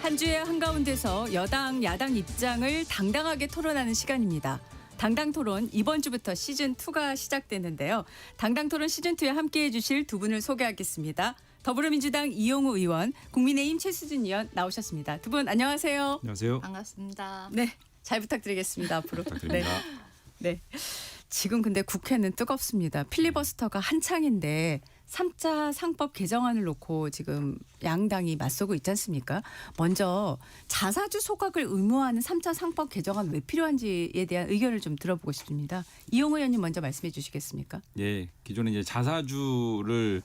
한 주의 한가운데서 여당, 야당 입장을 당당하게 토론하는 시간입니다. 당당토론 이번 주부터 시즌2가 시작되는데요. 당당토론 시즌2에 함께해 주실 두 분을 소개하겠습니다. 더불어민주당 이용우 의원, 국민의힘 최수진 의원 나오셨습니다. 두 분 안녕하세요. 안녕하세요. 반갑습니다. 네, 잘 부탁드리겠습니다. 앞으로. 부탁드립니다. 네. 지금 근데 국회는 뜨겁습니다. 필리버스터가 한창인데 3차 상법 개정안을 놓고 지금 양당이 맞서고 있지 않습니까? 먼저 자사주 소각을 의무화하는 3차 상법 개정안 왜 필요한지에 대한 의견을 좀 들어보고 싶습니다. 이용우 의원님 먼저 말씀해 주시겠습니까? 예, 기존에 이제 자사주를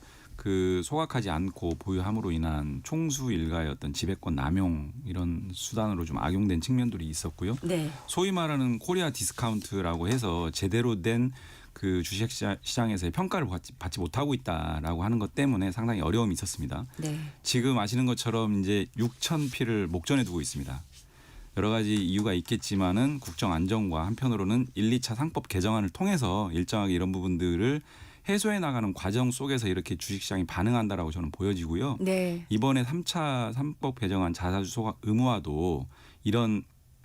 소각하지 않고 보유함으로 인한 총수 일가의 어떤 지배권 남용 이런 수단으로 좀 악용된 측면들이 있었고요. 네. 소위 말하는 코리아 디스카운트라고 해서 제대로 된 그 주식시장에서의 평가를 받지 못하고 있다라고 하는 것 때문에 상당히 어려움이 있었습니다. 네. 지금 아시는 것처럼 이제 6,000피를 목전에 두고 있습니다. 여러 가지 이유가 있겠지만은 국정 안정과 한편으로는 1, 2차 상법 개정안을 통해서 일정하게 이런 부분들을 해소해 나가는 과정 속에서 이렇게 주식시장이 반응한다라고 저는 보여지고요. 네. 이번에 3차 상법 개정안 자사주 소각 의무화도 이런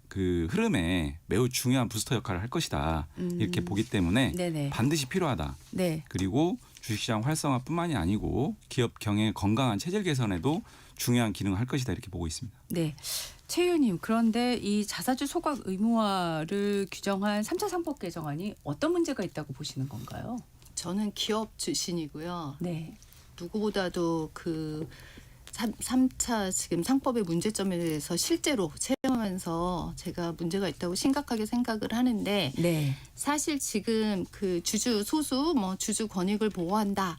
그 흐름에 매우 중요한 부스터 역할을 할 것이다. 이렇게 보기 때문에 네네. 반드시 필요하다. 네. 그리고 주식시장 활성화뿐만이 아니고 기업 경영의 건강한 체질 개선에도 중요한 기능을 할 것이다. 이렇게 보고 있습니다. 네. 최 의원님, 그런데 이 자사주 소각 의무화를 규정한 3차 상법 개정안이 어떤 문제가 있다고 보시는 건가요? 저는 기업 출신이고요. 네. 누구보다도 3차 지금 상법의 문제점에 대해서 실제로 체험하면서 제가 문제가 있다고 심각하게 생각을 하는데 네. 사실 지금 그 주주 소수 주주 권익을 보호한다.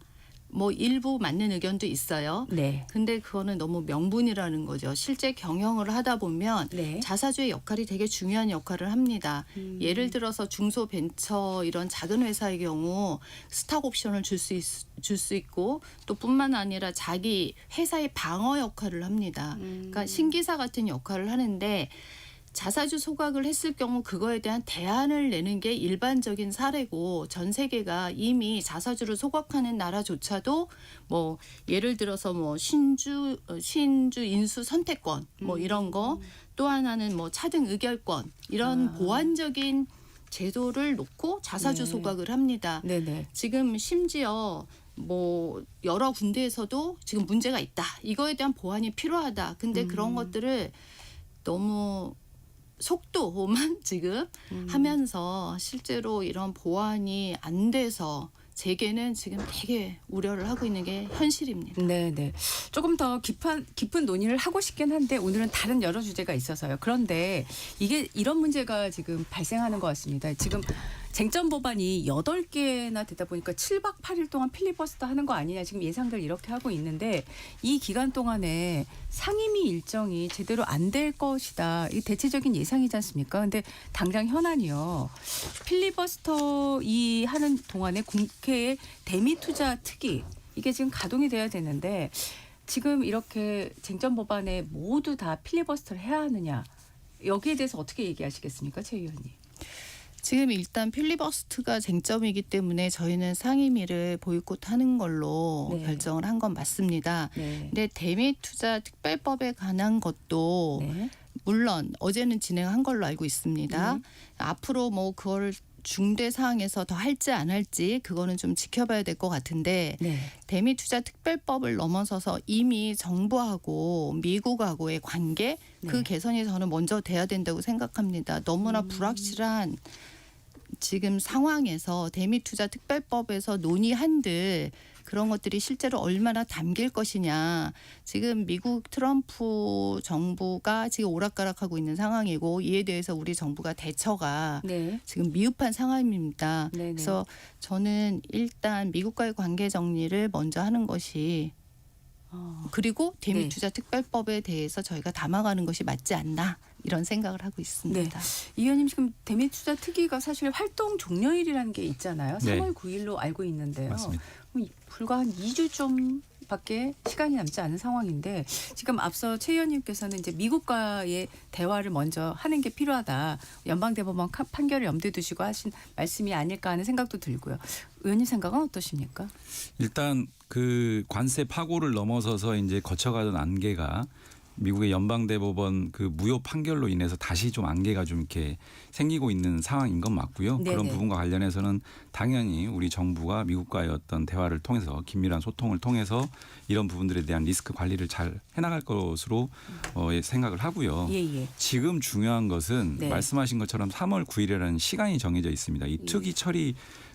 일부 맞는 의견도 있어요. 네. 근데 그거는 너무 명분이라는 거죠. 실제 경영을 하다 보면 네. 자사주의 역할이 되게 중요한 역할을 합니다. 예를 들어서 중소벤처 이런 작은 회사의 경우 스탁 옵션을 줄 수 있고 또 뿐만 아니라 자기 회사의 방어 역할을 합니다. 그러니까 신기사 같은 역할을 하는데 자사주 소각을 했을 경우 그거에 대한 대안을 내는 게 일반적인 사례고 전 세계가 이미 자사주를 소각하는 나라조차도 예를 들어서 신주 인수 선택권 이런 거 또 하나는 차등 의결권 이런 보완적인 제도를 놓고 자사주 네. 소각을 합니다. 네네. 지금 심지어 여러 군데에서도 지금 문제가 있다. 이거에 대한 보완이 필요하다. 근데 그런 것들을 너무 속도만 지금 하면서 실제로 이런 보완이 안 돼서 제게는 지금 되게 우려를 하고 있는 게 현실입니다. 네네. 조금 더 깊은 논의를 하고 싶긴 한데 오늘은 다른 여러 주제가 있어서요. 그런데 이게 이런 문제가 지금 발생하는 것 같습니다. 지금 쟁점 법안이 8개나 되다 보니까 7박 8일 동안 필리버스터 하는 거 아니냐 지금 예상들 이렇게 하고 있는데 이 기간 동안에 상임위 일정이 제대로 안 될 것이다. 이 대체적인 예상이지 않습니까? 근데 당장 현안이요. 필리버스터 이 하는 동안에 국회의 대미투자 특위 이게 지금 가동이 돼야 되는데 지금 이렇게 쟁점 법안에 모두 다 필리버스터를 해야 하느냐. 여기에 대해서 어떻게 얘기하시겠습니까? 최 의원님. 지금 일단 필리버스트가 쟁점이기 때문에 저희는 상임위를 보이콧하는 걸로 네. 결정을 한 건 맞습니다. 네. 근데 대미투자 특별법에 관한 것도 네. 물론 어제는 진행한 걸로 알고 있습니다. 앞으로 그걸 중대 사항에서 더 할지 안 할지 그거는 좀 지켜봐야 될 것 같은데 네. 대미투자 특별법을 넘어서서 이미 정부하고 미국하고의 관계 그 네. 개선이 저는 먼저 돼야 된다고 생각합니다. 너무나 불확실한 지금 상황에서 대미투자 특별법에서 논의한들 그런 것들이 실제로 얼마나 담길 것이냐. 지금 미국 트럼프 정부가 지금 오락가락하고 있는 상황이고 이에 대해서 우리 정부가 대처가 네. 지금 미흡한 상황입니다. 네네. 그래서 저는 일단 미국과의 관계 정리를 먼저 하는 것이 그리고 대미투자 특별법에 대해서 저희가 담아가는 것이 맞지 않나 이런 생각을 하고 있습니다. 이 의원님 지금 대미투자 특위가 사실 활동 종료일이라는 게 있잖아요. 네. 3월 9일로 알고 있는데요. 맞습니다. 불과 한 2주 좀 밖에 시간이 남지 않은 상황인데 지금 앞서 최 의원님께서는 이제 미국과의 대화를 먼저 하는 게 필요하다. 연방대법원 판결을 염두에 두시고 하신 말씀이 아닐까 하는 생각도 들고요. 의원님 생각은 어떠십니까? 일단 그 관세 파고를 넘어서서 이제 거쳐가던 안개가 미국의 연방대법원 그 무효 판결로 인해서 다시 좀 안개가 좀 이렇게 생기고 있는 상황인 건 맞고요. 네네. 그런 부분과 관련해서는 당연히 우리 정부가 미국과의 어떤 대화를 통해서 긴밀한 소통을 통해서 이런 부분들에 대한 리스크 관리를 잘 해나갈 것으로 생각을 하고요. 예. 지금 중요한 것은 네. 말씀하신 것처럼 3월 9일이라는 시간이 정해져 있습니다. 이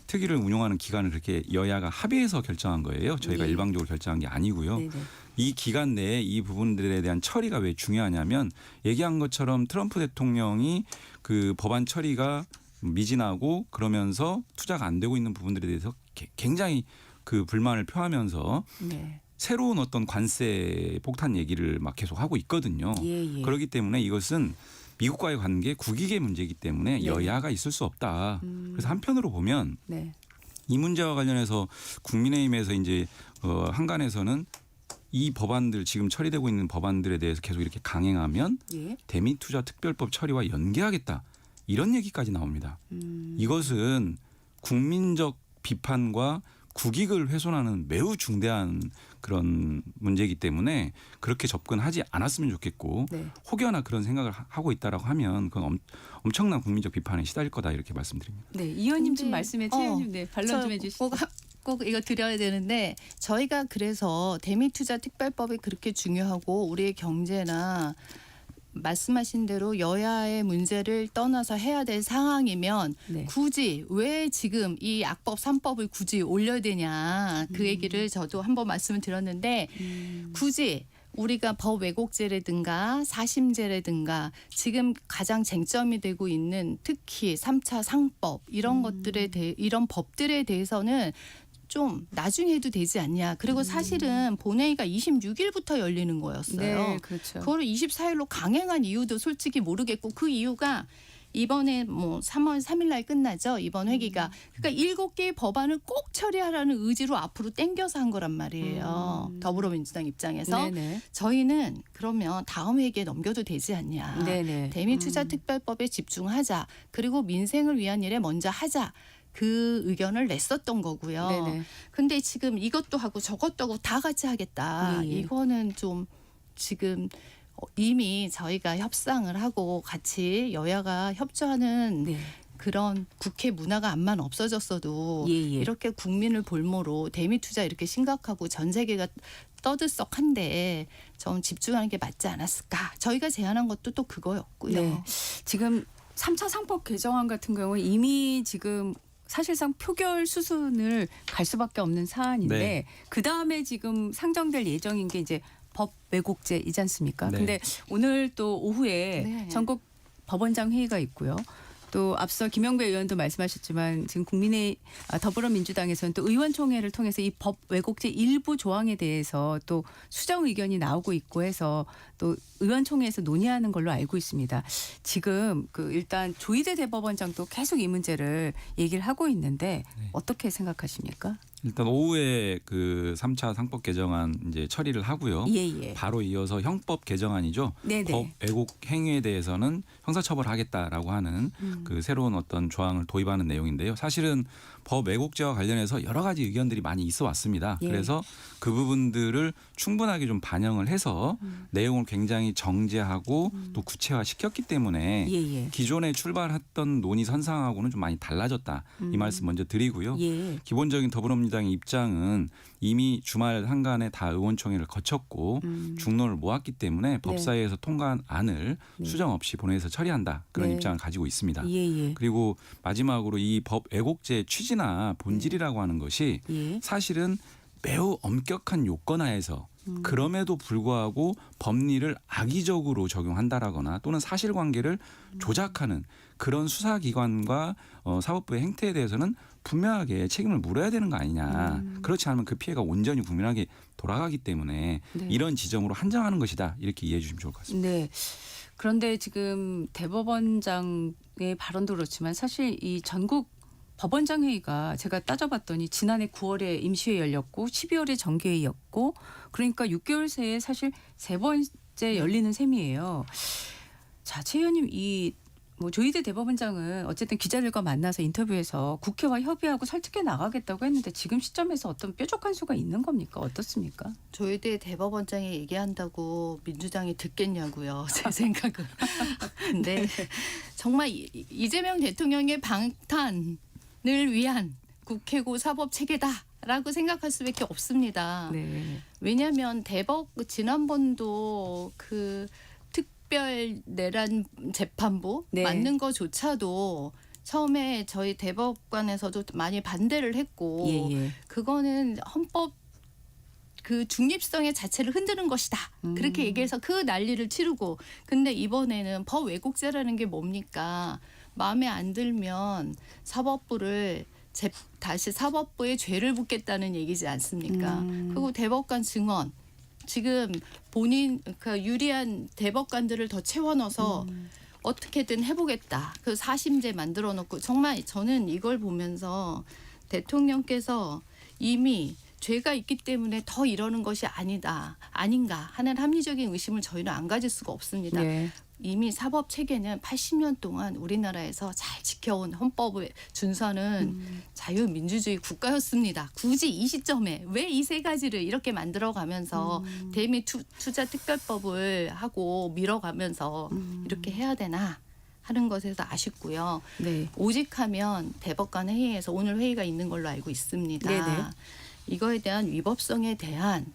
특위를 운용하는 기간을 그렇게 여야가 합의해서 결정한 거예요. 저희가 예. 일방적으로 결정한 게 아니고요. 네네. 이 기간 내에 이 부분들에 대한 처리가 왜 중요하냐면 얘기한 것처럼 트럼프 대통령이 그 법안 처리가 미진하고 그러면서 투자가 안 되고 있는 부분들에 대해서 굉장히 그 불만을 표하면서 네. 새로운 어떤 관세 폭탄 얘기를 막 계속 하고 있거든요. 예. 그렇기 때문에 이것은 미국과의 관계 국익의 문제이기 때문에 네. 여야가 있을 수 없다. 그래서 한편으로 보면 네. 이 문제와 관련해서 국민의힘에서 이제 한간에서는 이 법안들 지금 처리되고 있는 법안들에 대해서 계속 이렇게 강행하면 예. 대미투자특별법 처리와 연계하겠다. 이런 얘기까지 나옵니다. 이것은 국민적 비판과 국익을 훼손하는 매우 중대한 그런 문제이기 때문에 그렇게 접근하지 않았으면 좋겠고 네. 혹여나 그런 생각을 하고 있다라고 하면 그건 엄청난 국민적 비판에 시달릴 거다 이렇게 말씀드립니다. 네. 이 의원님 좀 근데, 말씀해 최 의원님 네. 반론 좀 해주시죠. 꼭 이거 드려야 되는데 저희가 그래서 대미투자특별법이 그렇게 중요하고 우리의 경제나 말씀하신 대로 여야의 문제를 떠나서 해야 될 상황이면 네. 굳이 왜 지금 이 악법 3법을 굳이 올려야 되냐 그 얘기를 저도 한번 말씀을 드렸는데 굳이 우리가 법 왜곡죄라든가 사심죄라든가 지금 가장 쟁점이 되고 있는 특히 3차 상법 이런 이런 법들에 대해서는 좀 나중에 해도 되지 않냐. 그리고 사실은 본회의가 26일부터 열리는 거였어요. 네, 그렇죠. 그거를 24일로 강행한 이유도 솔직히 모르겠고 그 이유가 이번에 뭐 3월 3일 날 끝나죠. 이번 회기가. 그러니까 7개의 법안을 꼭 처리하라는 의지로 앞으로 땡겨서 한 거란 말이에요. 더불어민주당 입장에서. 네네. 저희는 그러면 다음 회기에 넘겨도 되지 않냐. 네네. 대미투자특별법에 집중하자. 그리고 민생을 위한 일에 먼저 하자. 그 의견을 냈었던 거고요. 네네. 근데 지금 이것도 하고 저것도 하고 다 같이 하겠다. 예. 이거는 좀 지금 이미 저희가 협상을 하고 같이 여야가 협조하는 네. 그런 국회 문화가 암만 없어졌어도 예. 이렇게 국민을 볼모로 대미투자 이렇게 심각하고 전 세계가 떠들썩한데 좀 집중하는 게 맞지 않았을까. 저희가 제안한 것도 또 그거였고요. 네. 지금 3차 상법 개정안 같은 경우 이미 지금 사실상 표결 수순을 갈 수밖에 없는 사안인데 네. 그다음에 지금 상정될 예정인 게 이제 법 왜곡죄이지 않습니까? 네. 근데 오늘 또 오후에 네. 전국 법원장 회의가 있고요. 또 앞서 김영배 의원도 말씀하셨지만 지금 더불어민주당에서는 또 의원총회를 통해서 이 법 왜곡죄 일부 조항에 대해서 또 수정 의견이 나오고 있고 해서 또 의원총회에서 논의하는 걸로 알고 있습니다. 지금 일단 조희대 대법원장도 계속 이 문제를 얘기를 하고 있는데 어떻게 생각하십니까? 일단 오후에 그 3차 상법 개정안 이제 처리를 하고요. 예. 바로 이어서 형법 개정안이죠. 네네. 법 왜곡 행위에 대해서는 형사처벌하겠다라고 하는 그 새로운 어떤 조항을 도입하는 내용인데요. 사실은 법 왜곡죄와 관련해서 여러 가지 의견들이 많이 있어 왔습니다. 예. 그래서 그 부분들을 충분하게 좀 반영을 해서 내용을 굉장히 정제하고 또 구체화시켰기 때문에 예. 기존에 출발했던 논의 선상하고는 좀 많이 달라졌다. 이 말씀 먼저 드리고요. 예. 기본적인 더불어민주당의 입장은 이미 주말 한간에 다 의원총회를 거쳤고 중론을 모았기 때문에 법사위에서 통과한 안을 수정 없이 본회의에서 처리한다. 그런 네. 입장을 가지고 있습니다. 예. 그리고 마지막으로 이 법 왜곡죄의 취지나 본질이라고 하는 것이 예. 사실은 매우 엄격한 요건하에서 그럼에도 불구하고 법리를 악의적으로 적용한다라거나 또는 사실관계를 조작하는 그런 수사기관과 사법부의 행태에 대해서는 분명하게 책임을 물어야 되는 거 아니냐. 그렇지 않으면 그 피해가 온전히 국민에게 돌아가기 때문에 네. 이런 지점으로 한정하는 것이다. 이렇게 이해해 주시면 좋을 것 같습니다. 네. 그런데 지금 대법원장의 발언도 그렇지만 사실 이 전국 법원장 회의가 제가 따져봤더니 지난해 9월에 임시회 열렸고 12월에 정기회의였고 그러니까 6개월 새에 사실 세 번째 열리는 셈이에요. 자, 최 의원님 이 뭐 조희대 대법원장은 어쨌든 기자들과 만나서 인터뷰에서 국회와 협의하고 설득해 나가겠다고 했는데 지금 시점에서 어떤 뾰족한 수가 있는 겁니까? 어떻습니까? 조희대 대법원장이 얘기한다고 민주당이 듣겠냐고요. 제 생각은. 근데 정말 이재명 대통령의 방탄을 위한 국회고 사법 체계다라고 생각할 수밖에 없습니다. 네. 왜냐하면 지난번도 그 특별 내란 재판부 네. 맞는 거조차도 처음에 저희 대법관에서도 많이 반대를 했고 예. 그거는 헌법 그 중립성의 자체를 흔드는 것이다. 그렇게 얘기해서 그 난리를 치르고 근데 이번에는 법 왜곡죄라는 게 뭡니까? 마음에 안 들면 사법부를 다시 사법부에 죄를 묻겠다는 얘기지 않습니까? 그리고 대법관 증언 지금 본인 그 유리한 대법관들을 더 채워넣어서 어떻게든 해보겠다. 그 사심제 만들어 놓고 정말 저는 이걸 보면서 대통령께서 이미 죄가 있기 때문에 더 이러는 것이 아닌가 하는 합리적인 의심을 저희는 안 가질 수가 없습니다. 네. 이미 사법 체계는 80년 동안 우리나라에서 잘 지켜온 헌법에 준수하는 자유민주주의 국가였습니다. 굳이 이 시점에 왜 이 세 가지를 이렇게 만들어가면서 대미 투자 특별법을 하고 밀어가면서 이렇게 해야 되나 하는 것에서 아쉽고요. 네. 오직하면 대법관 회의에서 오늘 회의가 있는 걸로 알고 있습니다. 네네. 이거에 대한 위법성에 대한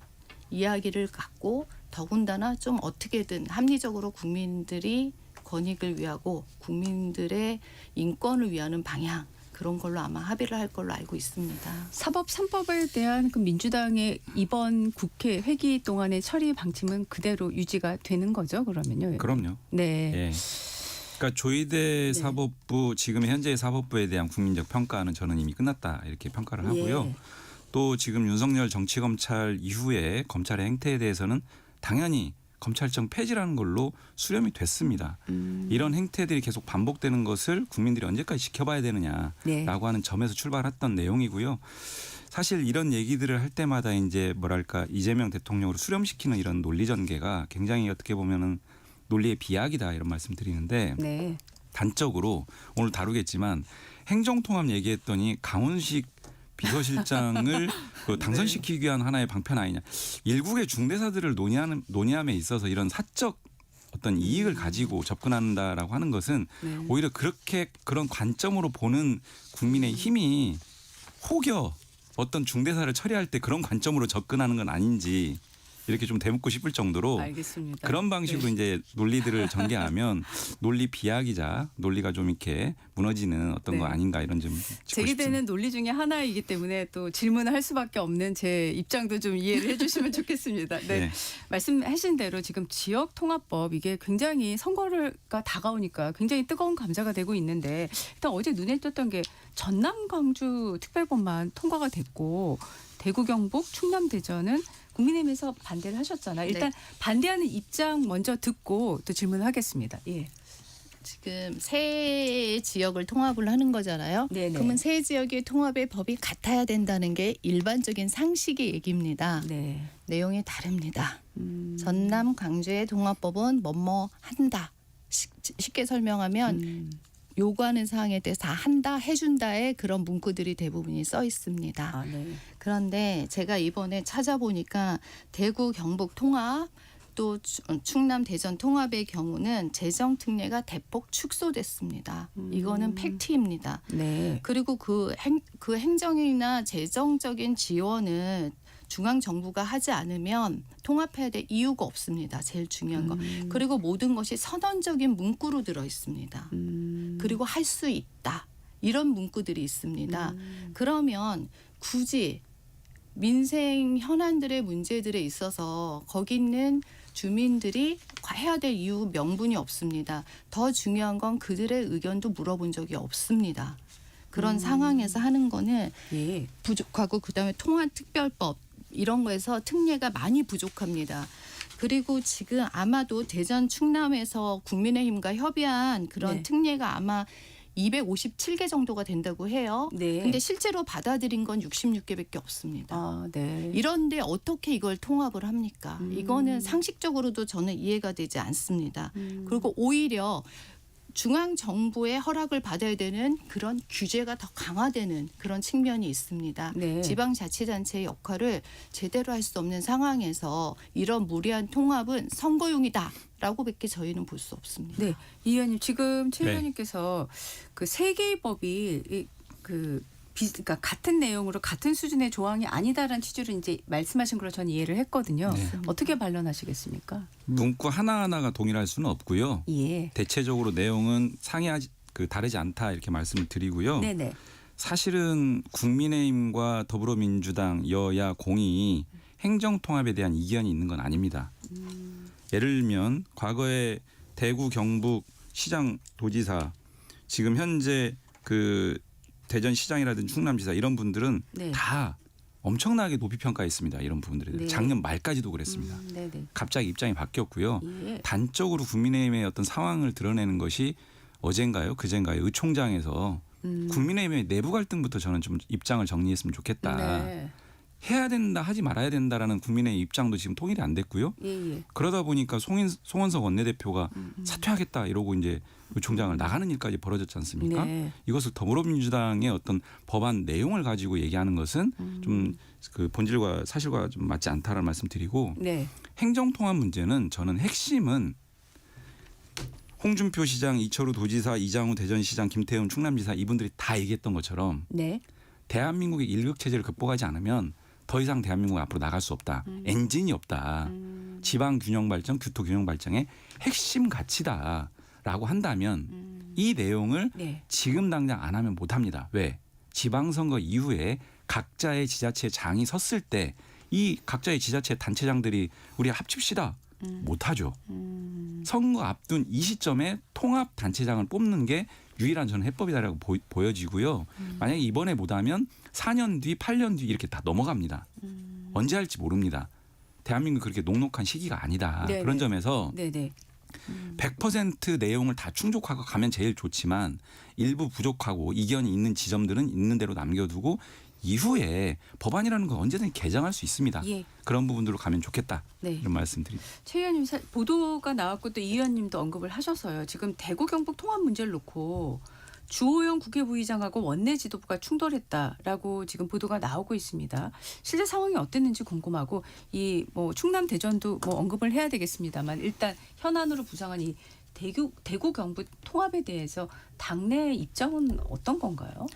이야기를 갖고 더군다나 좀 어떻게든 합리적으로 국민들이 권익을 위하고 국민들의 인권을 위하는 방향 그런 걸로 아마 합의를 할 걸로 알고 있습니다. 사법 3법에 대한 그 민주당의 이번 국회 회기 동안의 처리 방침은 그대로 유지가 되는 거죠, 그러면요? 그럼요. 네. 예. 그러니까 조희대 사법부 지금 현재의 사법부에 대한 국민적 평가는 저는 이미 끝났다 이렇게 평가를 하고요. 예. 또 지금 윤석열 정치검찰 이후에 검찰의 행태에 대해서는 당연히 검찰청 폐지라는 걸로 수렴이 됐습니다. 이런 행태들이 계속 반복되는 것을 국민들이 언제까지 지켜봐야 되느냐라고 네. 하는 점에서 출발했던 내용이고요. 사실 이런 얘기들을 할 때마다 이제 뭐랄까 이재명 대통령으로 수렴시키는 이런 논리 전개가 굉장히 어떻게 보면은 논리의 비약이다 이런 말씀드리는데 네. 단적으로 오늘 다루겠지만 행정통합 얘기했더니 강훈식 비서실장을 그 당선시키기 위한 하나의 방편 아니냐. 일국의 중대사들을 논의함에 있어서 이런 사적 어떤 이익을 가지고 접근한다라고 하는 것은 오히려 그런 관점으로 보는 국민의 힘이 혹여 어떤 중대사를 처리할 때 그런 관점으로 접근하는 건 아닌지 이렇게 좀 대묻고 싶을 정도로 알겠습니다. 그런 방식으로 네. 이제 논리들을 전개하면 논리 비약이자 논리가 좀 이렇게 무너지는 어떤 네. 거 아닌가 이런 좀 짚고 싶습니다. 제기되는 논리 중에 하나이기 때문에 또 질문을 할 수밖에 없는 제 입장도 좀 이해를 해주시면 좋겠습니다. 네. 네. 말씀하신 대로 지금 지역통합법 이게 굉장히 선거가 다가오니까 굉장히 뜨거운 감자가 되고 있는데 일단 어제 눈에 띄었던 게 전남 광주 특별법만 통과가 됐고 대구 경북 충남 대전은 국민의힘에서 반대를 하셨잖아요. 일단 반대하는 입장 먼저 듣고 또 질문하겠습니다. 예. 지금 세 지역을 통합을 하는 거잖아요. 네네. 그러면 세 지역의 통합의 법이 같아야 된다는 게 일반적인 상식의 얘기입니다. 네. 내용이 다릅니다. 전남 광주의 통합법은 뭐뭐 한다. 쉽게 설명하면 요구하는 사항에 대해서 다 한다, 해준다의 그런 문구들이 대부분이 써 있습니다. 아, 네. 그런데 제가 이번에 찾아보니까 대구 경북 통합 또 충남 대전 통합의 경우는 재정 특례가 대폭 축소됐습니다. 이거는 팩트입니다. 네. 그리고 그 행정이나 재정적인 지원은 중앙 정부가 하지 않으면 통합해야 될 이유가 없습니다. 제일 중요한 거. 그리고 모든 것이 선언적인 문구로 들어 있습니다. 그리고 할 수 있다. 이런 문구들이 있습니다. 그러면 굳이 민생 현안들의 문제들에 있어서 거기 있는 주민들이 해야 될 이유 명분이 없습니다. 더 중요한 건 그들의 의견도 물어본 적이 없습니다. 그런 상황에서 하는 거는 예. 부족하고 그다음에 통합특별법 이런 거에서 특례가 많이 부족합니다. 그리고 지금 아마도 대전 충남에서 국민의힘과 협의한 그런 네. 특례가 아마 257개 정도가 된다고 해요. 네. 근데 실제로 받아들인 건 66개밖에 없습니다. 아, 네. 이런데 어떻게 이걸 통합을 합니까? 이거는 상식적으로도 저는 이해가 되지 않습니다. 그리고 오히려 중앙 정부의 허락을 받아야 되는 그런 규제가 더 강화되는 그런 측면이 있습니다. 네. 지방자치단체의 역할을 제대로 할 수 없는 상황에서 이런 무리한 통합은 선거용이다라고밖에 저희는 볼 수 없습니다. 네, 이 의원님 지금 최 네. 의원님께서 그 세 개의 법이 그러니까 같은 내용으로 같은 수준의 조항이 아니다라는 취지로 이제 말씀하신 걸로 저는 이해를 했거든요. 네. 어떻게 반론하시겠습니까? 문구 하나하나가 동일할 수는 없고요. 예. 대체적으로 내용은 상이하지 다르지 않다 이렇게 말씀을 드리고요. 네네. 사실은 국민의힘과 더불어민주당 여야 공이 행정통합에 대한 이견이 있는 건 아닙니다. 예를 들면 과거에 대구 경북 시장 도지사 지금 현재 그 대전시장이라든지 충남지사 이런 분들은 네. 다 엄청나게 높이 평가했습니다. 이런 부분들에 대해서. 네. 작년 말까지도 그랬습니다. 네네. 갑자기 입장이 바뀌었고요. 예. 단적으로 국민의힘의 어떤 상황을 드러내는 것이 어젠가요? 그젠가요? 의총장에서 국민의힘의 내부 갈등부터 저는 좀 입장을 정리했으면 좋겠다. 네. 해야 된다 하지 말아야 된다라는 국민의 입장도 지금 통일이 안 됐고요. 예. 그러다 보니까 송원석 원내대표가 사퇴하겠다 이러고 이제 의총장을 나가는 일까지 벌어졌지 않습니까? 네. 이것을 더불어민주당의 어떤 법안 내용을 가지고 얘기하는 것은 좀 그 본질과 사실과 좀 맞지 않다라는 말씀드리고 네. 행정통합 문제는 저는 핵심은 홍준표 시장, 이철우 도지사, 이장우 대전시장, 김태훈 충남지사 이분들이 다 얘기했던 것처럼 네. 대한민국의 일극 체제를 극복하지 않으면 더 이상 대한민국은 앞으로 나갈 수 없다. 엔진이 없다. 지방 균형 발전, 교토 균형 발전의 핵심 가치다라고 한다면 이 내용을 네. 지금 당장 안 하면 못 합니다. 왜? 지방선거 이후에 각자의 지자체 장이 섰을 때 이 각자의 지자체 단체장들이 우리 합칩시다. 못 하죠. 선거 앞둔 이 시점에 통합 단체장을 뽑는 게 유일한 저는 해법이다라고 보여지고요. 만약에 이번에 못하면 4년 뒤, 8년 뒤 이렇게 다 넘어갑니다. 언제 할지 모릅니다. 대한민국 그렇게 녹록한 시기가 아니다. 네네. 그런 점에서 네네. 100% 내용을 다 충족하고 가면 제일 좋지만 일부 부족하고 이견이 있는 지점들은 있는 대로 남겨두고 이후에 법안이라는 건 언제든지 개정할 수 있습니다. 예. 그런 부분들로 가면 좋겠다. 네. 이런 말씀드립니다. 최 의원님 보도가 나왔고 또 이 의원님도 언급을 하셔서요. 지금 대구 경북 통합 문제를 놓고 주호영 국회부의장하고 원내 지도부가 충돌했다라고 지금 보도가 나오고 있습니다. 실제 상황이 어땠는지 궁금하고 이 뭐 충남 대전도 뭐 언급을 해야 되겠습니다만 일단 현안으로 부상한 이 대구 경북 통합에 대해서 당내 입장은 어떤 건가요?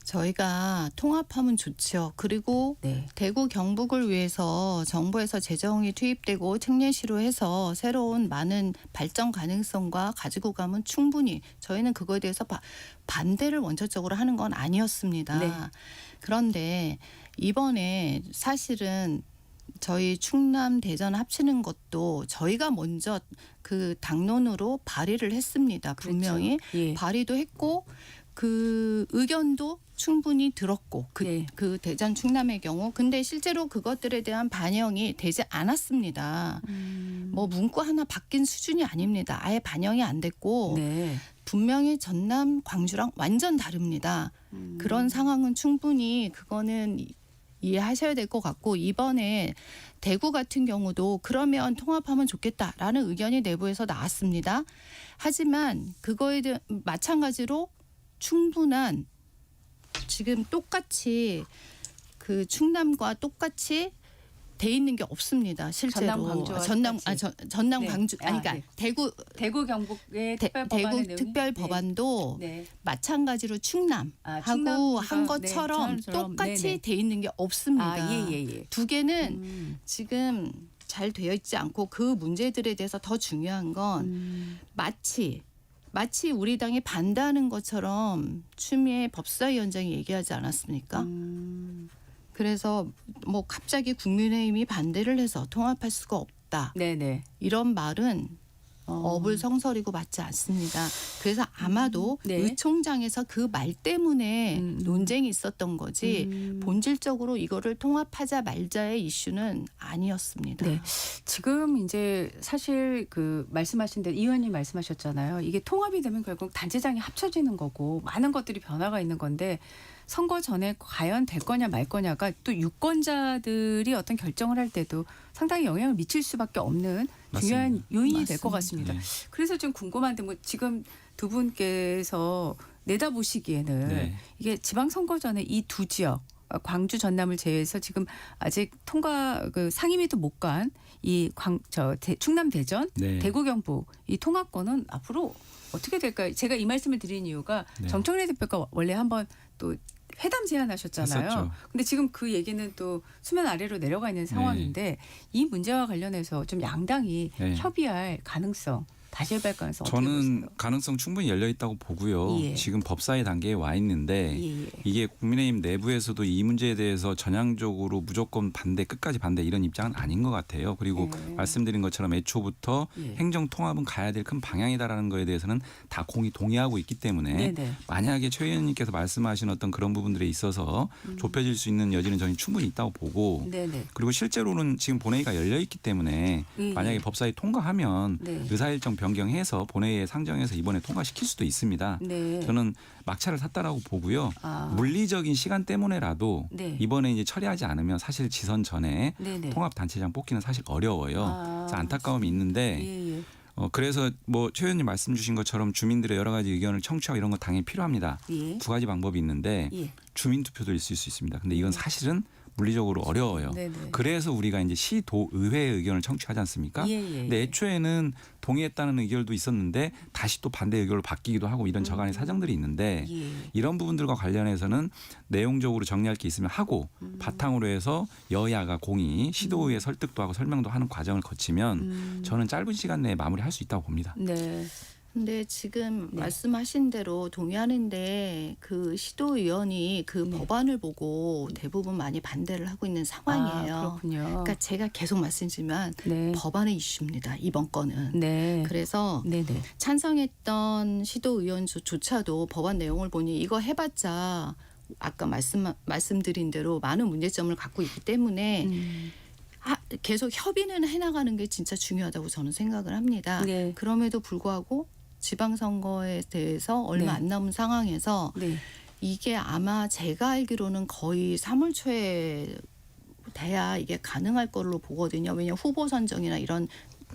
저희가 통합하면 좋죠. 그리고 네. 대구 경북을 위해서 정부에서 재정이 투입되고 특례시로 해서 새로운 많은 발전 가능성과 가지고 가면 충분히 저희는 그거에 대해서 반대를 원초적으로 하는 건 아니었습니다. 네. 그런데 이번에 사실은 저희 충남 대전 합치는 것도 저희가 먼저 그 당론으로 발의를 했습니다. 분명히 그렇죠. 예. 발의도 했고 그 의견도 충분히 들었고 네. 그 대전 충남의 경우 근데 실제로 그것들에 대한 반영이 되지 않았습니다. 뭐 문구 하나 바뀐 수준이 아닙니다. 아예 반영이 안 됐고 네. 분명히 전남 광주랑 완전 다릅니다. 그런 상황은 충분히 그거는 이해하셔야 될 것 같고 이번에 대구 같은 경우도 그러면 통합하면 좋겠다라는 의견이 내부에서 나왔습니다. 하지만 그거에 대한 마찬가지로 충분한 지금 똑같이 그 충남과 똑같이 돼 있는 게 없습니다. 실제로 전남 광주와 전남 똑같이. 전남 네. 광주 그러니까 네. 대구 대구 경북의 특별 대구 법안의 내용이? 특별 네. 법안도 네. 마찬가지로 충남하고 충남과, 한 것처럼 네, 똑같이 네네. 돼 있는 게 없습니다. 예. 두 개는 지금 잘 되어 있지 않고 그 문제들에 대해서 더 중요한 건 마치 우리 당이 반대하는 것처럼 추미애 법사위원장이 얘기하지 않았습니까? 그래서 뭐 갑자기 국민의힘이 반대를 해서 통합할 수가 없다. 네네. 이런 말은 어불성설이고 맞지 않습니다. 그래서 아마도 네. 의총장에서 그 말 때문에 논쟁이 있었던 거지 본질적으로 이거를 통합하자 말자의 이슈는 아니었습니다. 네. 지금 이제 사실 그 말씀하신 대로 이 의원님 말씀하셨잖아요. 이게 통합이 되면 결국 단체장이 합쳐지는 거고 많은 것들이 변화가 있는 건데 선거 전에 과연 될 거냐 말 거냐가 또 유권자들이 어떤 결정을 할 때도 상당히 영향을 미칠 수밖에 없는 중요한 맞습니다. 요인이 될 것 같습니다. 네. 그래서 좀 궁금한데 뭐 지금 두 분께서 내다보시기에는 네. 이게 지방선거 전에 이 두 지역 광주 전남을 제외해서 지금 아직 통과 상임위도 못 간 이 충남 대전 네. 대구 경북 이 통합권은 앞으로 어떻게 될까요? 제가 이 말씀을 드린 이유가 네. 정청래 대표가 원래 한번 또 회담 제안하셨잖아요. 했었죠. 근데 지금 그 얘기는 또 수면 아래로 내려가 있는 상황인데 이 문제와 관련해서 좀 양당이 네. 협의할 가능성 다시 해볼 가능성 어떻게 저는 보세요? 가능성 충분히 열려 있다고 보고요. 예. 지금 법사위 단계에 와 있는데 예, 예. 이게 국민의힘 내부에서도 이 문제에 대해서 전향적으로 무조건 반대 끝까지 반대 이런 입장은 아닌 것 같아요. 그리고 말씀드린 것처럼 애초부터 예. 행정 통합은 가야 될 큰 방향이다라는 거에 대해서는 다 공이 동의하고 있기 때문에 네네. 만약에 최 의원님께서 말씀하신 어떤 그런 부분들에 있어서 좁혀질 수 있는 여지는 저는 충분히 있다고 보고 네네. 그리고 실제로는 지금 본회의가 열려 있기 때문에 예, 만약에 예. 법사위 통과하면 네. 의사일정 변경해서 본회의에 상정해서 이번에 통과시킬 수도 있습니다. 네. 저는 막차를 탔다라고 보고요. 아. 물리적인 시간 때문에라도 네. 이번에 이제 처리하지 않으면 사실 지선 전에 네네. 통합단체장 뽑기는 사실 어려워요. 아. 그래서 안타까움이 있는데 예, 예. 그래서 뭐 최 의원님 말씀 주신 것처럼 주민들의 여러 가지 의견을 청취하고 이런 거 당연히 필요합니다. 예. 두 가지 방법이 있는데 예. 주민투표도 있을 수 있습니다. 근데 이건 사실은 물리적으로 어려워요. 네네. 그래서 우리가 이제 시도의회의 의견을 청취하지 않습니까? 예, 예, 근데 예. 애초에는 동의했다는 의견도 있었는데 다시 또 반대 의견으로 바뀌기도 하고 이런 저간의 사정들이 있는데 예. 이런 부분들과 관련해서는 내용적으로 정리할 게 있으면 하고 바탕으로 해서 여야가 공히 시도의회 설득도 하고 설명도 하는 과정을 거치면 저는 짧은 시간 내에 마무리할 수 있다고 봅니다. 네. 근데 지금 네. 말씀하신 대로 동의하는데 그 시도의원이 그 네. 법안을 보고 대부분 많이 반대를 하고 있는 상황이에요. 아, 그렇군요. 그러니까 제가 계속 말씀드리지만 네. 법안의 이슈입니다. 이번 건은. 네. 그래서 네네. 찬성했던 시도의원조차도 법안 내용을 보니 이거 해봤자 아까 말씀드린 대로 많은 문제점을 갖고 있기 때문에 계속 협의는 해나가는 게 진짜 중요하다고 저는 생각을 합니다. 네. 그럼에도 불구하고 지방선거에 대해서 얼마 네. 안 남은 상황에서 네. 이게 아마 제가 알기로는 거의 3월 초에 돼야 이게 가능할 걸로 보거든요. 왜냐하면 후보 선정이나 이런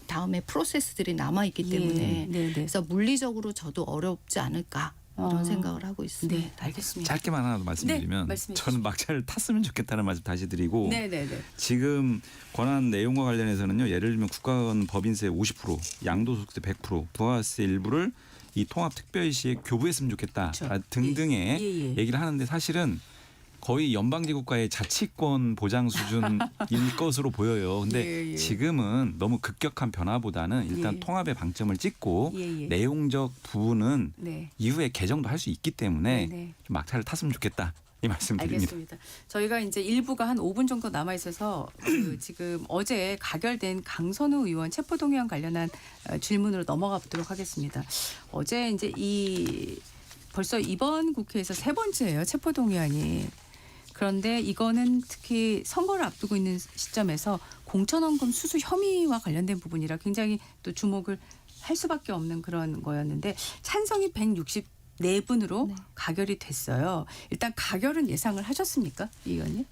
다음에 프로세스들이 남아있기 때문에. 예. 네네. 그래서 물리적으로 저도 어렵지 않을까 이런 아. 생각을 하고 있습니다. 네. 알겠습니다. 짧게만 하나 더 말씀드리면 네, 말씀해 저는 막차를 탔으면 좋겠다는 말씀 다시 드리고 네네네. 지금 권한 내용과 관련해서는요. 예를 들면 국가원 법인세 50%, 양도소득세 100%, 부가세 일부를 이 통합 특별 시에 교부했으면 좋겠다 그렇죠. 등등의 예. 얘기를 하는데 사실은 거의 연방제 국가의 자치권 보장 수준일 것으로 보여요. 근데 예. 지금은 너무 급격한 변화보다는 일단 예. 통합의 방점을 찍고 예. 내용적 부분은 네. 이후에 개정도 할 수 있기 때문에 네네. 좀 막차를 탔으면 좋겠다. 이 말씀 드립니다. 알겠습니다. 저희가 이제 일부가 한 5분 정도 남아 있어서 지금 어제 가결된 강선우 의원 체포동의안 관련한 질문으로 넘어가 보도록 하겠습니다. 어제 이제 벌써 이번 국회에서 세 번째예요. 체포동의안이. 그런데 이거는 특히 선거를 앞두고 있는 시점에서 공천원금 수수 혐의와 관련된 부분이라 굉장히 또 주목을 할 수밖에 없는 그런 거였는데 찬성이 164분으로 네. 가결이 됐어요. 일단 가결은 예상을 하셨습니까, 이 의원님?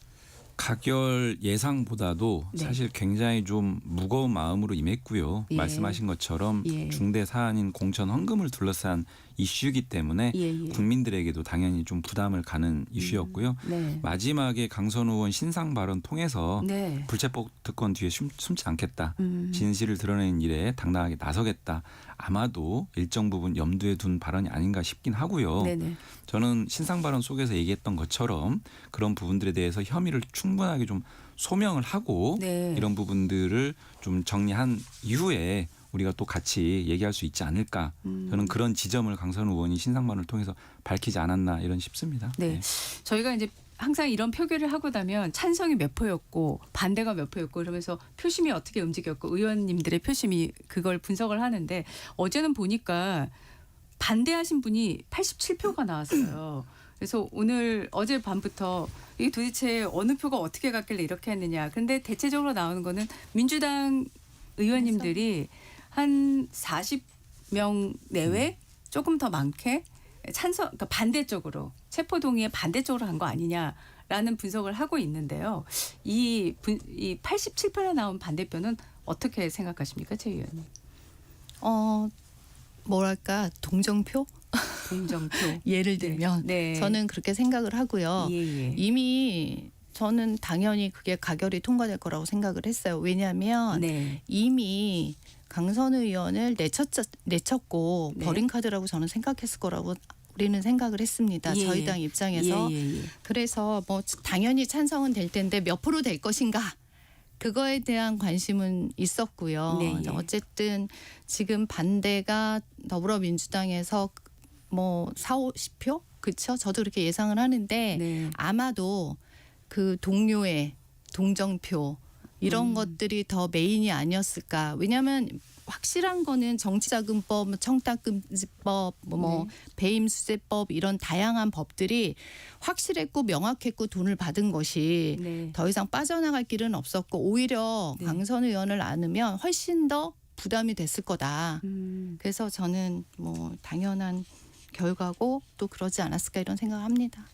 가결 예상보다도 네. 사실 굉장히 좀 무거운 마음으로 임했고요. 예. 말씀하신 것처럼 예. 중대 사안인 공천 헌금을 둘러싼 이슈이기 때문에 예. 국민들에게도 당연히 좀 부담을 가는 이슈였고요. 네. 마지막에 강선우 의원 신상 발언 통해서 네. 불체포 특권 뒤에 숨지 않겠다. 음. 진실을 드러내는 일에 당당하게 나서겠다. 아마도 일정 부분 염두에 둔 발언이 아닌가 싶긴 하고요. 네네. 저는 신상 발언 속에서 얘기했던 것처럼 그런 부분들에 대해서 혐의를 충분하게 좀 소명을 하고 네. 이런 부분들을 좀 정리한 이후에 우리가 또 같이 얘기할 수 있지 않을까. 저는 그런 지점을 강선우 의원이 신상 발언을 통해서 밝히지 않았나 이런 싶습니다. 네. 저희가 이제 항상 이런 표결을 하고 나면 찬성이 몇 표였고 반대가 몇 표였고 그러면서 표심이 어떻게 움직였고 의원님들의 표심이 그걸 분석을 하는데 어제는 보니까 반대하신 분이 87표가 나왔어요. 그래서 어제 밤부터 이게 도대체 어느 표가 어떻게 갔길래 이렇게 했느냐. 그런데 대체적으로 나오는 거는 민주당 의원님들이 한 40명 내외 조금 더 많게 그러니까 반대쪽으로 체포동의에 반대쪽으로 간 거 아니냐라는 분석을 하고 있는데요. 이 87표나 나온 반대표는 어떻게 생각하십니까, 최 의원님? 뭐랄까 동정표 동정표. 예를 들면 네. 저는 그렇게 생각을 하고요. 예, 예. 이미 저는 당연히 그게 가결이 통과될 거라고 생각을 했어요. 왜냐하면 네. 이미 강선우 의원을 내쳤고 네. 버린 카드라고 저는 생각했을 거라고 우리는 생각을 했습니다. 예. 저희 당 입장에서. 예. 그래서 뭐 당연히 찬성은 될 텐데 몇 프로 될 것인가 그거에 대한 관심은 있었고요. 네, 예. 어쨌든 지금 반대가 더불어민주당에서 뭐 40~50표 그렇죠? 저도 그렇게 예상을 하는데 네. 아마도 그 동료의 동정표 이런 것들이 더 메인이 아니었을까. 왜냐하면 확실한 거는 정치자금법, 청탁금지법, 뭐 네. 배임수재법 이런 다양한 법들이 확실했고 명확했고 돈을 받은 것이 네. 더 이상 빠져나갈 길은 없었고 오히려 네. 강선 의원을 안으면 훨씬 더 부담이 됐을 거다. 음. 그래서 저는 뭐 당연한 결과고 또 그러지 않았을까 이런 생각을 합니다.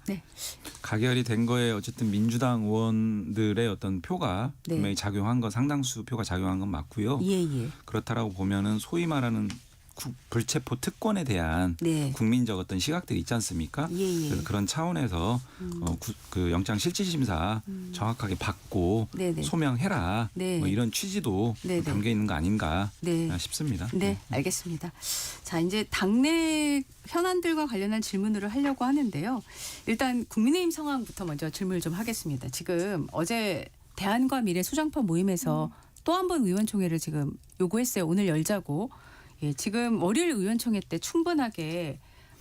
가결이 된 거에 어쨌든 민주당 의원들의 어떤 표가 네. 분명히 작용한 건 상당수 표가 작용한 건 맞고요. 예. 그렇다라고 보면은 소위 말하는 불체포 특권에 대한 네. 국민적 어떤 시각들이 있지 않습니까? 예. 그래서 그런 차원에서 그 영장 실질 심사 정확하게 받고 네네. 소명해라. 네. 뭐 이런 취지도 네네. 담겨 있는 거 아닌가 네. 싶습니다. 네, 알겠습니다. 자, 이제 당내 현안들과 관련한 질문을 하려고 하는데요. 일단 국민의힘 상황부터 먼저 질문을 좀 하겠습니다. 지금 어제 대안과 미래 소장파 모임에서 또 한 번 의원총회를 지금 요구했어요. 오늘 열자고. 예, 지금 월요일 의원총회 때 충분하게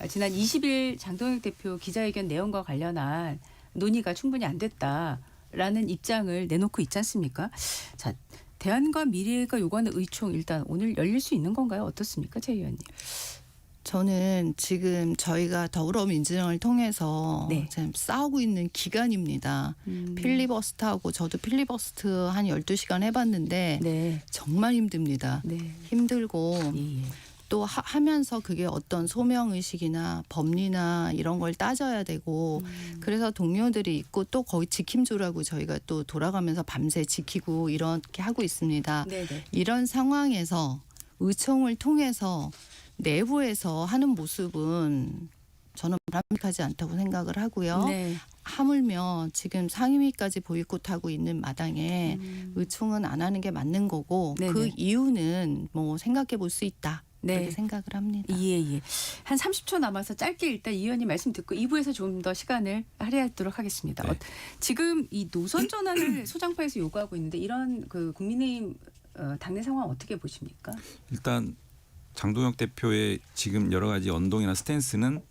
지난 20일 장동혁 대표 기자회견 내용과 관련한 논의가 충분히 안 됐다라는 입장을 내놓고 있지 않습니까? 자, 대안과 미래가 요구하는 의총 일단 오늘 열릴 수 있는 건가요? 어떻습니까, 최 의원님? 저는 지금 저희가 더불어민주당을 통해서 네. 지금 싸우고 있는 기간입니다. 필리버스터하고 저도 필리버스터 한 12시간 해봤는데 네. 정말 힘듭니다. 네. 힘들고 예. 또 하면서 그게 어떤 소명의식이나 법리나 이런 걸 따져야 되고 그래서 동료들이 있고 또 거의 지킴조라고 저희가 또 돌아가면서 밤새 지키고 이렇게 하고 있습니다. 네네. 이런 상황에서 의총을 통해서 내부에서 하는 모습은 저는 바람직하지 않다고 생각을 하고요. 네. 하물며 지금 상임위까지 보이콧하고 있는 마당에 의총은 안 하는 게 맞는 거고 네네. 그 이유는 뭐 생각해 볼 수 있다. 네. 그렇게 생각을 합니다. 예. 한 30초 남아서 짧게 일단 이 의원님 말씀 듣고 2부에서 좀 더 시간을 할애하도록 하겠습니다. 네. 지금 이 노선 전환을 소장파에서 요구하고 있는데 이런 그 국민의힘 당내 상황 어떻게 보십니까? 일단 장동혁 대표의 지금 여러 가지 언동이나 스탠스는